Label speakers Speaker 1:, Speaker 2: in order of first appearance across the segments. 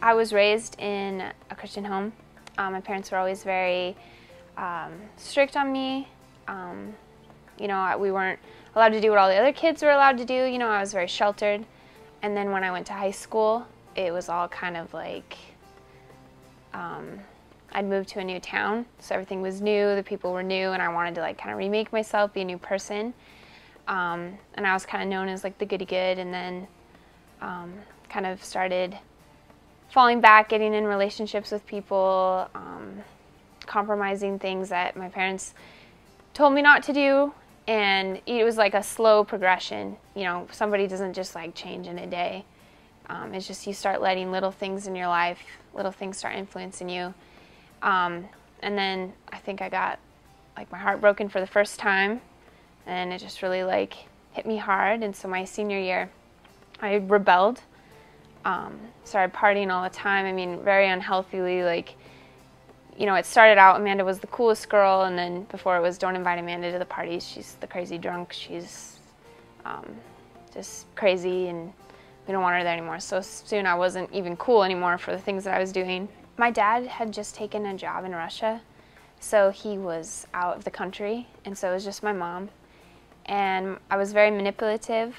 Speaker 1: I was raised in a Christian home. My parents were always very strict on me. You know, we weren't allowed to do what all the other kids were allowed to do. You know, I was very sheltered. And then when I went to high school, it was all kind of like I'd moved to a new town, so everything was new, the people were new, and I wanted to like kind of remake myself, be a new person. And I was kind of known as like the goody good, and then kind of started falling back, getting in relationships with people, compromising things that my parents told me not to do, and it was like a slow progression. You know, somebody doesn't just like change in a day. It's just you start letting little things in your life, little things start influencing you. And then I think I got like my heart broken for the first time, and it just really like hit me hard. And so my senior year, I rebelled, started partying all the time. I mean, very unhealthily. Like, you know, it started out Amanda was the coolest girl, and then before it was don't invite Amanda to the parties. She's the crazy drunk. She's just crazy, and we don't want her there anymore. So soon I wasn't even cool anymore for the things that I was doing. My dad had just taken a job in Russia, so he was out of the country, and so it was just my mom. And I was very manipulative,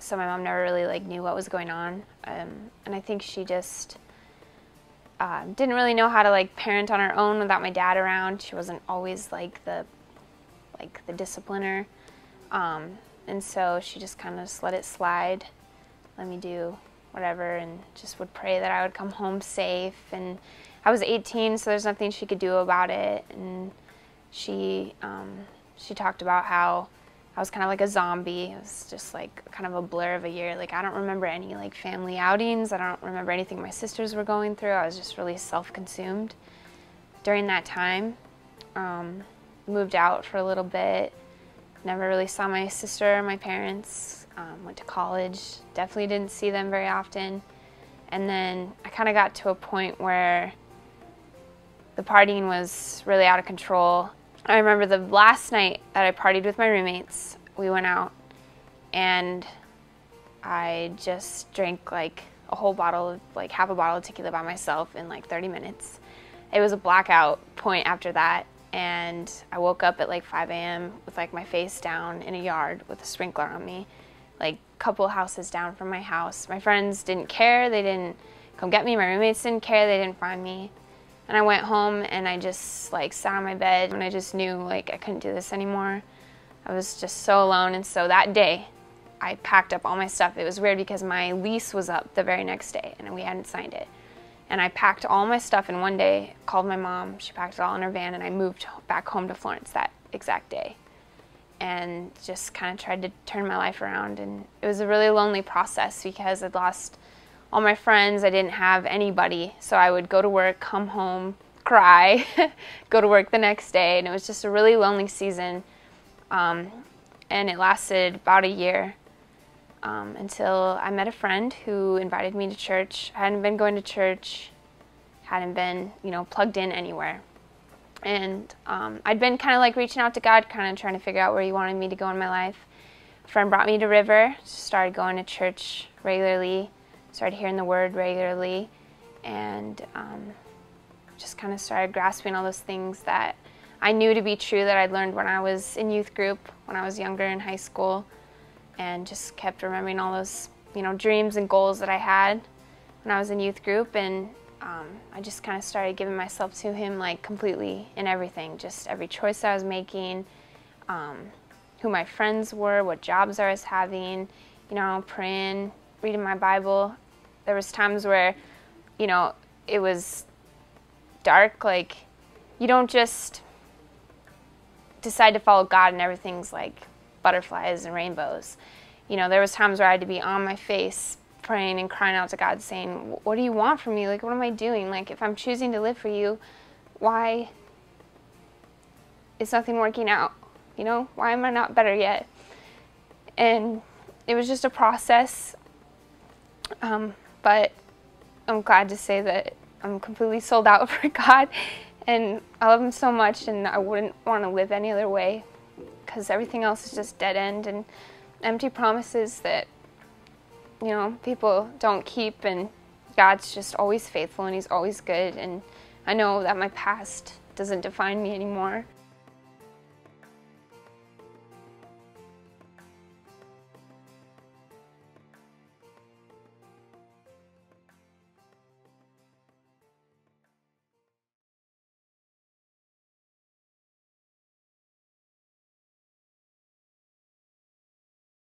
Speaker 1: so my mom never really like knew what was going on. And I think she just didn't really know how to like parent on her own without my dad around. She wasn't always like the discipliner, and so she just kind of let it slide, let me do whatever, and just would pray that I would come home safe. And I was 18, so there's nothing she could do about it. And she talked about how I was kind of like a zombie. It was just like kind of a blur of a year. Like, I don't remember any like family outings. I don't remember anything my sisters were going through. I was just really self-consumed during that time. Moved out for a little bit. Never really saw my sister or my parents. Went to college. Definitely didn't see them very often. And then I kind of got to a point where the partying was really out of control. I remember the last night that I partied with my roommates, we went out and I just drank like a whole bottle of, like half a bottle of tequila by myself in like 30 minutes. It was a blackout point after that, and I woke up at like 5 a.m. with like my face down in a yard with a sprinkler on me, like a couple houses down from my house. My friends didn't care, they didn't come get me, my roommates didn't care, they didn't find me. And I went home and I just like sat on my bed, and I just knew like I couldn't do this anymore. I was just so alone. And so that day I packed up all my stuff. It was weird because my lease was up the very next day and we hadn't signed it. And I packed all my stuff in one day, called my mom, she packed it all in her van, and I moved back home to Florence that exact day. And just kind of tried to turn my life around. And it was a really lonely process because I'd lost all my friends. I didn't have anybody, so I would go to work, come home, cry, go to work the next day, and it was just a really lonely season. And it lasted about a year until I met a friend who invited me to church. I hadn't been going to church, hadn't been, you know, plugged in anywhere. And I'd been kind of like reaching out to God, kind of trying to figure out where He wanted me to go in my life. A friend brought me to River, started going to church regularly, started hearing the word regularly, and just kind of started grasping all those things that I knew to be true that I'd learned when I was in youth group, when I was younger in high school, and just kept remembering all those, you know, dreams and goals that I had when I was in youth group. And I just kind of started giving myself to Him like completely in everything, just every choice I was making, who my friends were, what jobs I was having, you know, praying, reading my Bible. There was times where, you know, it was dark. Like, you don't just decide to follow God and everything's like butterflies and rainbows. You know, there was times where I had to be on my face praying and crying out to God saying, what do you want from me? Like, what am I doing? Like, if I'm choosing to live for you, why is nothing working out? You know, why am I not better yet? And it was just a process. But I'm glad to say that I'm completely sold out for God, and I love Him so much, and I wouldn't want to live any other way, because everything else is just dead end and empty promises that, you know, people don't keep, and God's just always faithful and He's always good, and I know that my past doesn't define me anymore.